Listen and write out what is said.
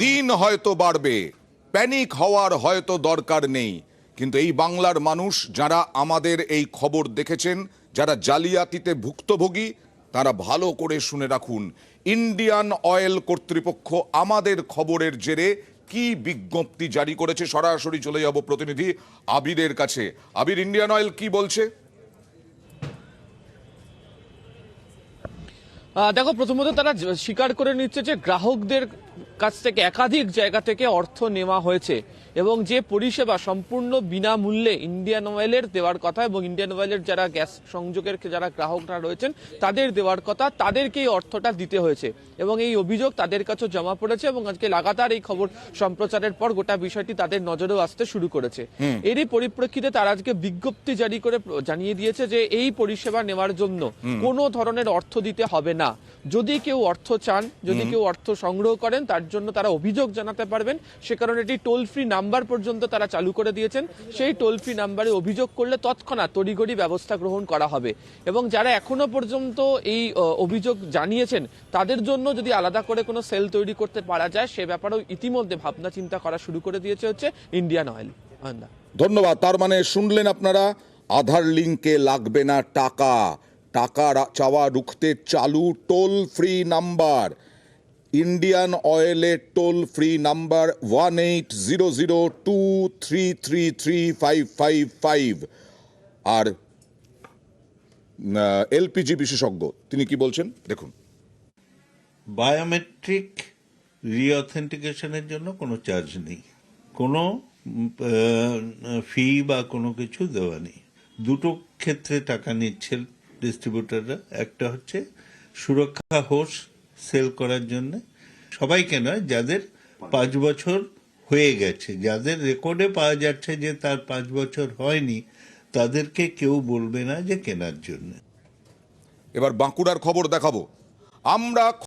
দিন হয়তো বাড়বে, প্যানিক হওয়ার হয়তো দরকার নেই, কিন্তু এই বাংলার মানুষ যারা আমাদের এই খবর দেখেছেন, যারা জালিয়াতিতে ভুক্তভোগী, তারা ভালো করে শুনে রাখুন। ইন্ডিয়ান অয়েল কর্তৃপক্ষ আমাদের খবরের জেরে কি বিজ্ঞপ্তি জারি করেছে। সরাসরি চলে যাব প্রতিনিধি আবিরের কাছে। আবির, ইন্ডিয়ান অয়েল কি বলছে? দেখো, প্রথমত তারা স্বীকার করে নিচ্ছে যে গ্রাহকদের কাছ থেকে একাধিক জায়গা থেকে অর্থ নেওয়া হয়েছে এবং যে পরিষেবা সম্পূর্ণ বিনামূল্যে ইন্ডিয়ান অয়েলের দেওয়ার কথা এবং ইন্ডিয়ান অয়েলের যারা গ্যাস সংযোগের যারা গ্রাহকরা রয়েছেন তাদের দেওয়ার কথা, তাদেরকেই অর্থটা দিতে হয়েছে এবং এই অভিযোগ তাদের কাছে জমা পড়েছে এবং আজকে লাগাতার এই খবর সম্প্রচারের পর গোটা বিষয়টি তাদের নজরেও আসতে শুরু করেছে। এরই পরিপ্রেক্ষিতে তারা আজকে বিজ্ঞপ্তি জারি করে জানিয়ে দিয়েছে যে এই পরিষেবা নেওয়ার জন্য কোনো ধরনের অর্থ দিতে হবে না। যদি কেউ অর্থ চান, যদি কেউ অর্থ সংগ্রহ করেন, তার জন্য তারা অভিযোগ জানাতে পারবেন। সে কারণে এটি টোল ফ্রি নাম্বার পর্যন্ত তারা চালু করে দিয়েছেন। সেই টোল ফ্রি নাম্বারে অভিযোগ করলে তৎক্ষণাৎ তড়িঘড়ি ব্যবস্থা গ্রহণ করা হবে এবং যারা এখনো পর্যন্ত এই অভিযোগ জানিয়েছেন তাদের জন্য যদি আলাদা করে কোনো সেল তৈরি করতে পারা যায় সে ব্যাপারেও ইতিমধ্যে ভাবনা চিন্তা করা শুরু করে দিয়েছে হচ্ছে ইন্ডিয়ান অয়েল। ধন্যবাদ। তার মানে শুনলেন আপনারা, আধার লিঙ্কে লাগবে না টাকা, টাকা চাওয়া রুখতে চালু টোল ফ্রি নাম্বার। ইন্ডিয়ান অয়েলের টোল ফ্রি নাম্বার 180023333555। আর এলপিজি বিশেষজ্ঞ তিনি কি বলছেন দেখুন। বায়োমেট্রিক রিঅথেন্টিকেশনের জন্য কোনো চার্জ নেই, কোনো ফি বা কোনো কিছু দেওয়া নেই। দুটো ক্ষেত্রে টাকা নিচ্ছে ডিস্ট্রিবিউটাররা। একটা হচ্ছে সুরক্ষা হোস সেল করার জন্য, সবাইকে নয়, যাদের 5 বছর হয়ে গেছে, যাদের রেকর্ডে পাওয়া যাচ্ছে যে তার 5 বছর হয়নি, তাদেরকে কেউ বলবে না যে কেনার জন্য। এবার বাঁকুড়ার খবর দেখাবো আমরা।